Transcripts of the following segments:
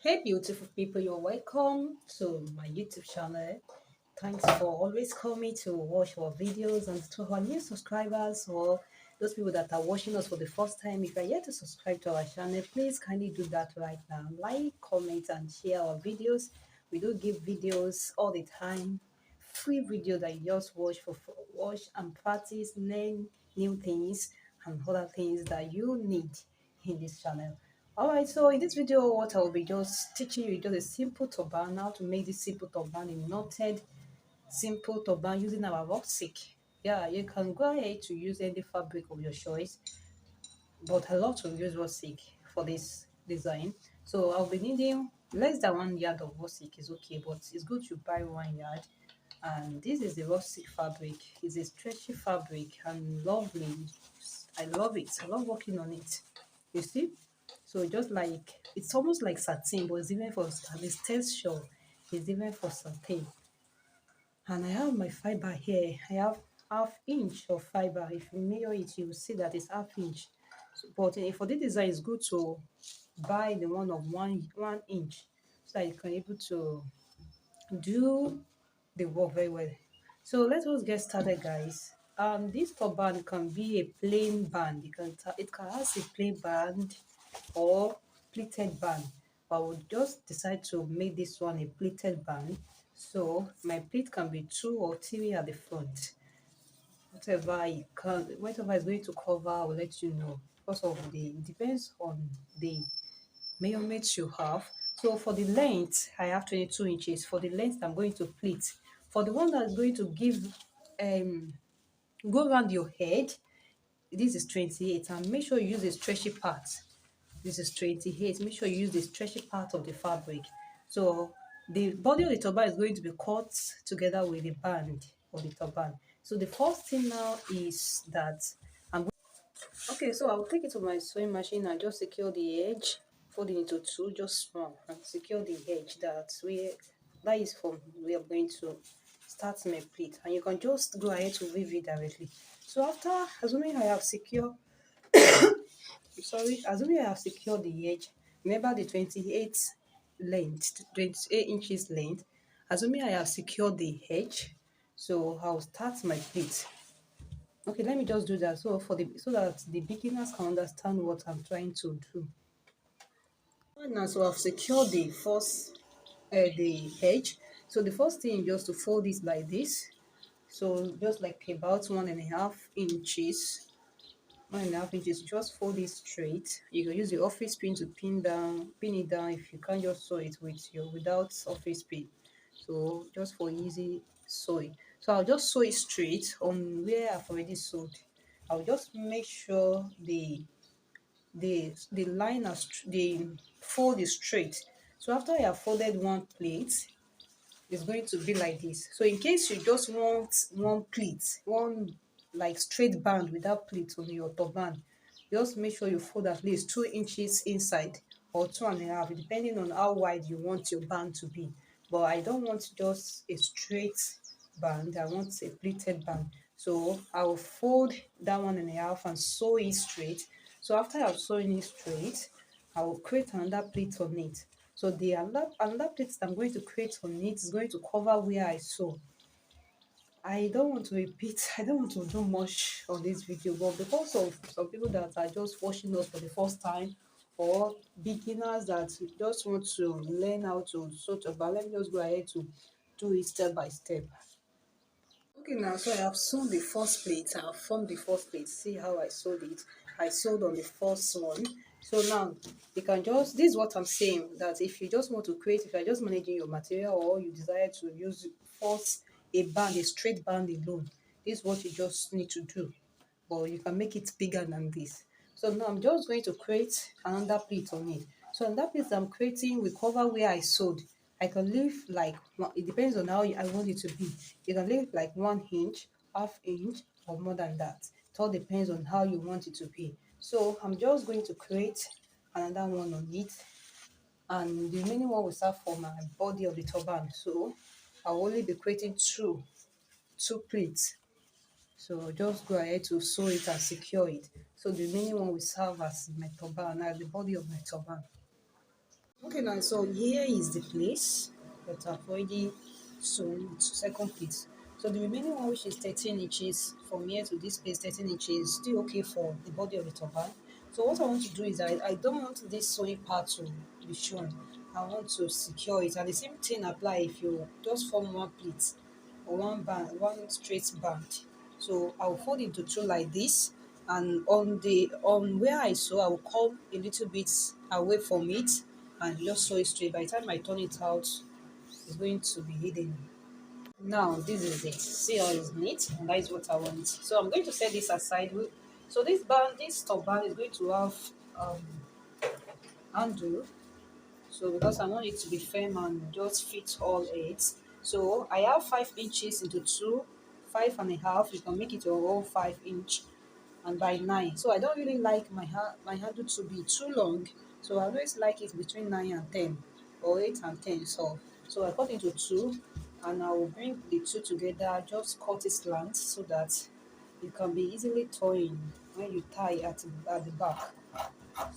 Hey beautiful people, you're welcome to my YouTube channel. Thanks for always coming to watch our videos, and to our new subscribers or those people that are watching us for the first time. If you're yet to subscribe to our channel, please kindly do that right now. Like, comment and share our videos. We do give videos all the time, free video that you just watch and practice, learn new things and other things that you need in this channel. All right, so in this video, what I'll be just teaching you just a simple turban, how to make this simple turban in knotted simple turban using our Rawsilk. Yeah, you can go ahead to use any fabric of your choice, but I love to use Rawsilk for this design. So I'll be needing less than 1 yard of Rawsilk is okay, but it's good to buy 1 yard. And this is the Rawsilk fabric. It's a stretchy fabric and lovely. I love it. I love working on it. You see? So just like it's almost like satin, but it's even for this texture is even for satin. And I have my fiber here. I have ½ inch of fiber. If you measure it, you will see that it's ½ inch. So, but for this design, it's good to buy the one of one inch so that you can able to do the work very well. So let us get started, guys. This turban can be a plain band. It can has a plain band or pleated band. I would just decide to make this one a pleated band. So my pleat can be 2 or 3 at the front. Whatever is going to cover, I will let you know. Because of it depends on the measurements you have. So for the length, I have 22 inches. For the length, I'm going to pleat. For the one that's going to um go around your head, this is 28. And make sure you use a stretchy part. This is 28. Make sure you use the stretchy part of the fabric. So the body of the turban is going to be cut together with the band of the turban. So the first thing now is that okay, so I'll take it to my sewing machine and just secure the edge, fold it into two, just small, and secure the edge that is from we are going to start my pleat. And you can just go ahead to weave it directly. So after assuming I have secure assuming I have secured the edge, remember the 28 length, 28 inches length. Assuming I have secured the edge, so I'll start my pleat. Okay, let me just do that so that the beginners can understand what I'm trying to do. Now, so I've secured the edge. So the first thing is just to fold it like this. So just like about 1.5 inches, 1.5 inches. Just fold it straight. You can use the office pin to pin it down if you can't just sew it without office pin. So just for easy sewing. So I'll just sew it straight on where I've already sewed. I'll just make sure the line the fold is straight. So after I have folded one plate, it's going to be like this. So in case you just want one pleat, one like straight band without pleat on your turban, just make sure you fold at least 2 inches inside or 2.5, depending on how wide you want your band to be. But I don't want just a straight band, I want a pleated band. So I will fold that 1.5 and sew it straight. So after I've sewn it straight, I will create another pleat on it. So the another plate that I'm going to create on it is going to cover where I sew. I don't want to repeat, I don't want to do much on this video, but because of some people that are just watching us for the first time or beginners that just want to learn how to sew turban, let me just go ahead to do it step by step. Okay, now so I have sewn the first plate. I have formed the first plate. See how I sewed it. I sewed on the first one. So now you can just, this is what I'm saying, that if you just want to create, if you're just managing your material or you desire to use first a band, a straight band alone, this is what you just need to do. But you can make it bigger than this. So now I'm just going to create another pleat on it. So on that pleat I'm creating will cover where I sewed. I can leave like it depends on how I want it to be. You can leave like 1 inch, ½ inch, or more than that. It all depends on how you want it to be. So I'm just going to create another one on it, and the remaining one will serve for my body of the turban. So I'll only be creating two pleats. So just go ahead to sew it and secure it. So the remaining one will serve as my turban, as the body of my turban. Okay, now so here is the place that I've already sewn with second pleat. So the remaining one, which is 13 inches from here to this place, 13 inches, still okay for the body of the turban. So what I want to do is I don't want this sewing part to be shown. I want to secure it. And the same thing apply if you just form one pleat or one band, one straight band. So I'll fold into two like this, and on where I sew, I will come a little bit away from it and just sew it straight. By the time I turn it out, it's going to be hidden. Now this is it. See how it's neat, and that is what I want. So I'm going to set this aside. So this top band is going to have um, handle. So because I want it to be firm and just fit all eight. So I have 5 inches into two, 5.5. You can make it your whole 5 inch, and by 9. So I don't really like my handle to be too long. So I always like it between 9 and 10, or 8 and 10. So I cut into two, and I will bring the two together. Just cut it slant so that it can be easily torn when you tie at the back.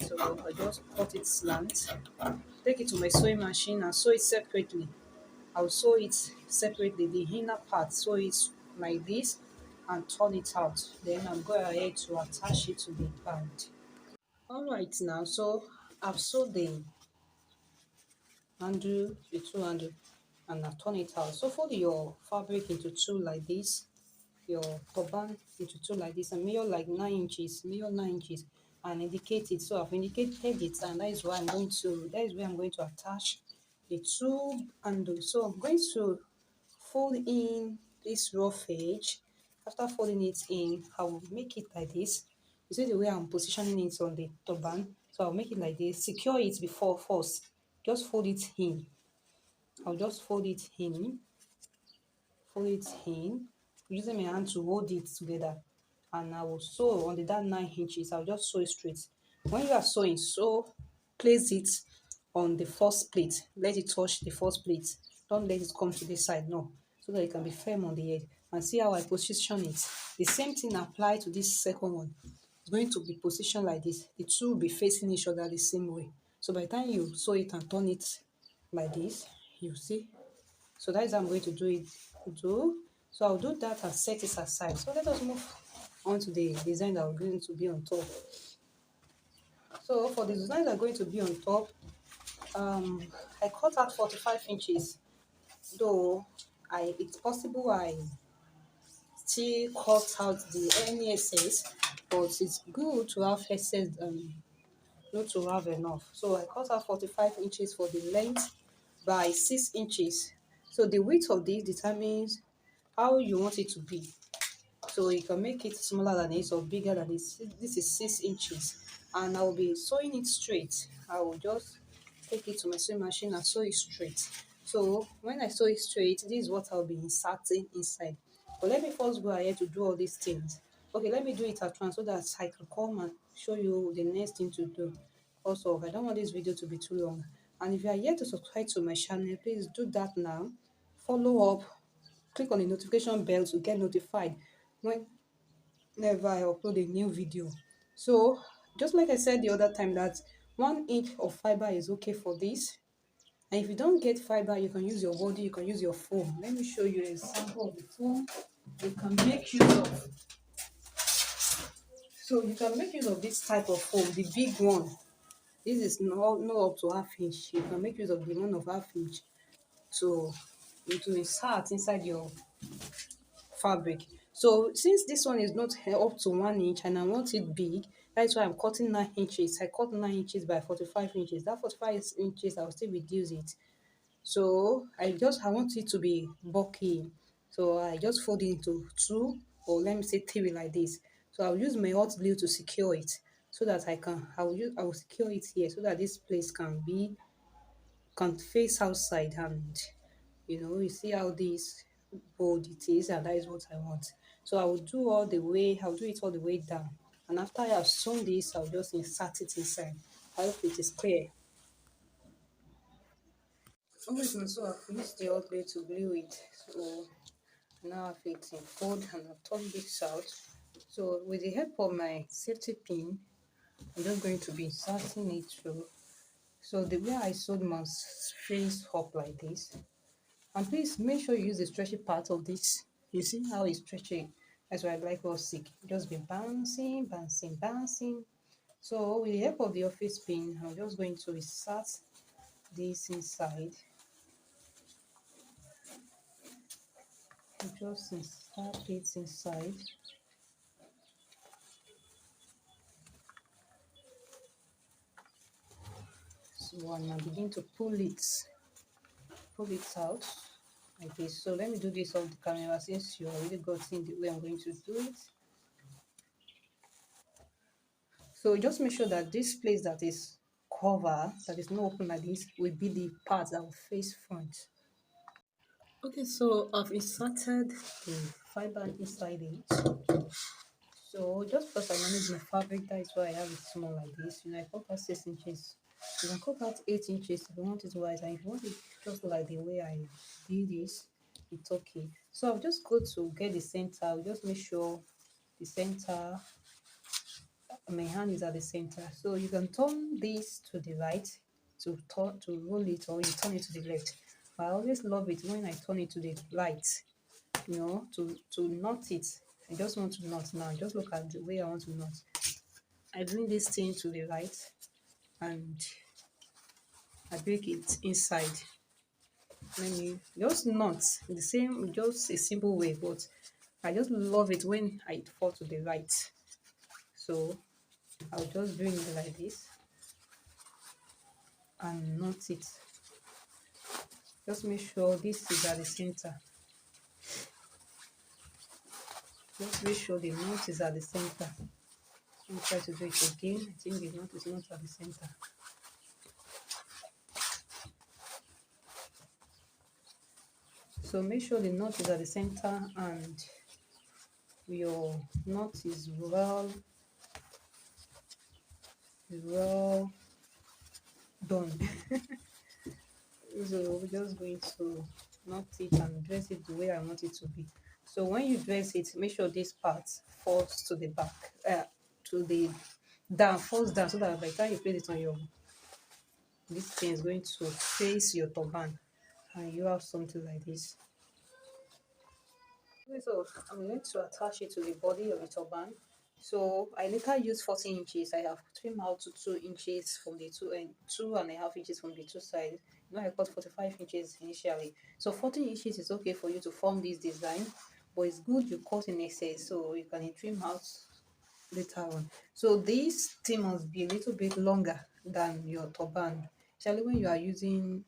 So I just cut it slant, take it to my sewing machine and sew it separately. I'll sew it separately, the inner part, sew it like this and turn it out. Then I'm going ahead to attach it to the band. Alright now, so I've sewed the handle, the two handle, and I've turned it out. So fold your fabric into two like this, your turban into two like this, and measure like 9 inches, measure 9 inches, and indicate it. So I've indicated it, and that is where I'm going to attach the two handles. So I'm going to fold in this rough edge. After folding it in, I will make it like this. You see the way I'm positioning it on the turban? So I'll make it like this. Secure it before first. Just fold it in. I'll just fold it in, using my hand to hold it together. And I will sew on the that 9 inches. I'll just sew it straight. When you are sewing, so place it on the first plate. Let it touch the first plate. Don't let it come to this side, no, so that it can be firm on the edge. And see how I position it. The same thing apply to this second one. It's going to be positioned like this. The two will be facing each other the same way. So by the time you sew it and turn it like this, you see. So that is how I'm going to do it. So I'll do that and set it aside. So let us move on to the design that we're going to be on top. So for the design that are going to be on top, I cut out 45 inches. Though it's possible I still cut out the any excess, but it's good to have excess not to have enough. So I cut out 45 inches for the length by 6 inches. So the width of this determines how you want it to be. So you can make it smaller than this or bigger than this. This is 6 inches, and I will be sewing it straight. I will just take it to my sewing machine and sew it straight. So when I sew it straight, this is what I'll be inserting inside. But let me first go ahead to do all these things. Okay, let me do it at once so that I can come and show you the next thing to do. Also, I don't want this video to be too long. And if you are yet to subscribe to my channel, please do that now. Follow up, click on the notification bell to get notified whenever I upload a new video. So just like I said the other time, that 1 inch of fiber is okay for this. And if you don't get fiber, you can use your body, you can use your foam. Let me show you an example of the foam you can make use of. So you can make use of this type of foam, the big one. This is no up to half inch. You can make use of the one of half inch to insert inside your fabric. So since this one is not up to 1 inch and I want it big, that's why I'm cutting 9 inches. I cut 9 inches by 45 inches. That 45 inches, I'll still reduce it. So I want it to be bulky. So I just fold it into two, or let me say three like this. So I'll use my hot glue to secure it so that I will secure it here so that this place can face outside, and you see how this bold it is, and that is what I want. So I'll do it all the way down, and after I have sewn this, I'll just insert it inside. I hope it is clear. Always, so I've used the hot glue to glue it. So now I've it in fold, and I've turned this out. So with the help of my safety pin, I'm just going to be inserting it through So the way I sewed must face up like this. And please make sure you use the stretchy part of this. You see how it's stretchy? That's why I like Rawsilk. Just be bouncing, bouncing, bouncing. So with the help of the office pin, I'm just going to insert this inside. Just insert it inside. So and I begin to pull it out like this. So let me do this off the camera since you already got in the way I'm going to do it. So just make sure that this place that is cover, that is not open like this, will be the part that will face front. Okay, so I've inserted the fiber inside it. So just because I manage my fabric, that is why I have it small like this. You know, I cut out 6 inches. You can cut out 8 inches if you want it wide, and if you want it just like the way I did this, it's okay. So I'll just go to get the center. I'll just make sure the center, my hand is at the center. So you can turn this to the right to roll it, or you turn it to the left. But I always love it when I turn it to the right, you know, to knot it. I just want to knot now. Just look at the way I want to knot. I bring this thing to the right and I break it inside. Let me just knot the same, just a simple way, but I just love it when I fall to the right. So I'll just bring it like this and knot it. Just make sure this is at the center. Just make sure the knot is at the center. Let me try to do it again. I think the knot is not at the center. So make sure the knot is at the center and your knot is well done. So we're just going to knot it and dress it the way I want it to be. So when you dress it, make sure this part falls to the back, to the down, falls down, so that by the time you place it on your, this thing is going to face your turban, and you have something like this. Okay, so I'm going to attach it to the body of the turban. So I later use 14 inches. I have trimmed out to 2 inches from the 2.5 inches from the two sides. You know, I cut 45 inches initially. So 14 inches is okay for you to form this design, but it's good you cut in excess so you can trim out later on. So this thing must be a little bit longer than your turban. Especially when you are using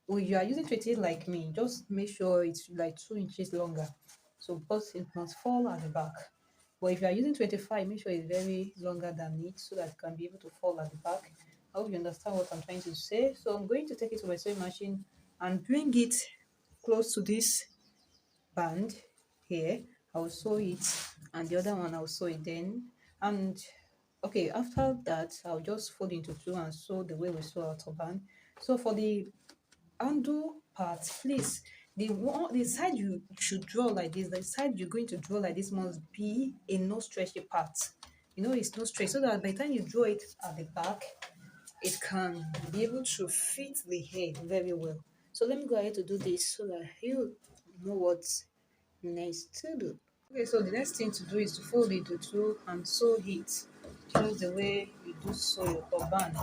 28 like me, just make sure it's like 2 inches longer. So because it must fall at the back. But if you are using 25, make sure it's very longer than it so that it can be able to fall at the back. I hope you understand what I'm trying to say. So I'm going to take it to my sewing machine and bring it close to this band here. I will sew it, and the other one I'll sew it then. And okay, after that, I'll just fold into two and sew the way we sew our turban. So for the handle part, please, the side you should draw like this, the side you're going to draw like this must be a no stretchy part. You know, it's no stretch, so that by the time you draw it at the back, it can be able to fit the head very well. So let me go ahead to do this so that you know what's next to do. Okay, so the next thing to do is to fold into two and sew it just the way you do sew your turban.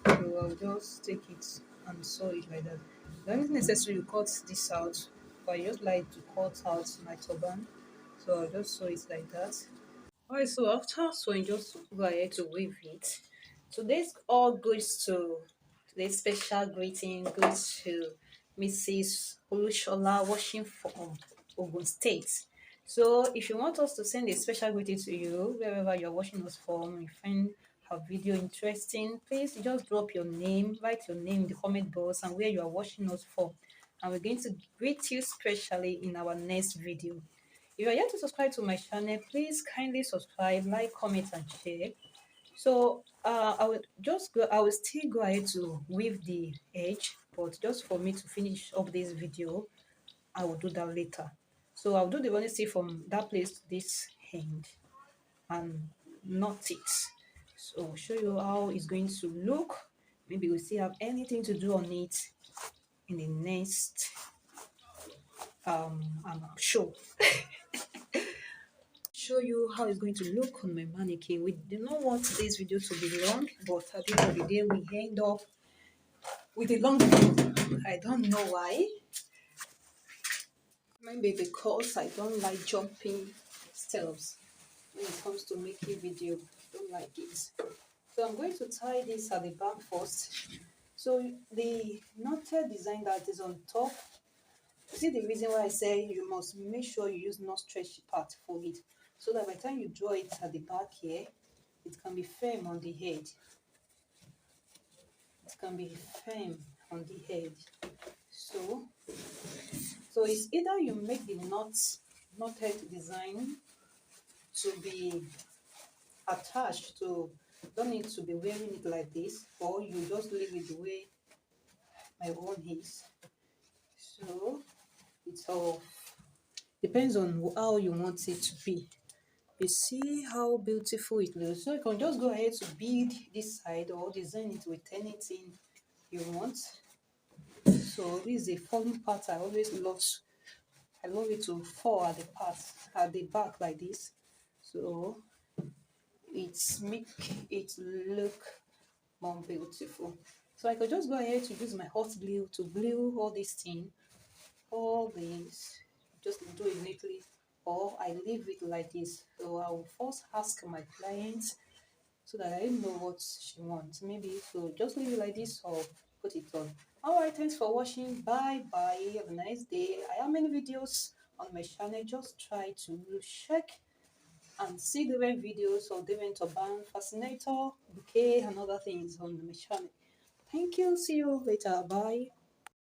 So I'll just take it and sew it like that. Not necessary you cut this out, but I just like to cut out my turban. So I'll just sew it like that. Alright, so after sewing, just go ahead to weave it. So this all goes to today's special greeting goes to Mrs. Olushola watching from Ogun State. So if you want us to send a special greeting to you wherever you're watching us from, you find our video interesting, please just drop your name, write your name in the comment box and where you are watching us from. And we're going to greet you specially in our next video. If you are yet to subscribe to my channel, please kindly subscribe, like, comment, and share. So I will still go ahead to weave the edge, but just for me to finish up this video, I will do that later. So I'll do the running stitch from that place to this end, and knot it. So I'll show you how it's going to look. Maybe we still have anything to do on it in the next show. Show you how it's going to look on my mannequin. We do not want this video to be long, but at the end of the day we end up with a long video. I don't know why. Maybe because I don't like jumping steps when it comes to making video. I don't like it. So I'm going to tie this at the back first. So the knotted design that is on top, you see the reason why I say you must make sure you use not stretchy part for it, so that by the time you draw it at the back here, it can be firm on the head. It can be firm on the head. So it's either you make the knotted design to be attached to, don't need to be wearing it like this, or you just leave it the way my own is. So it's all depends on how you want it to be. You see how beautiful it looks. So you can just go ahead to bead this side or design it with anything you want. So this is the falling part. I love it to fall at the back like this. So it's make it look more beautiful. So I could just go ahead to use my hot glue to glue all these things, all these, just do it neatly, or I leave it like this. So I will first ask my client so that I know what she wants. Maybe so just leave it like this or put it on. Alright, thanks for watching. Bye bye. Have a nice day. I have many videos on my channel. Just try to check and see different videos of different turban, fascinator, bouquet, and other things on my channel. Thank you. See you later. Bye.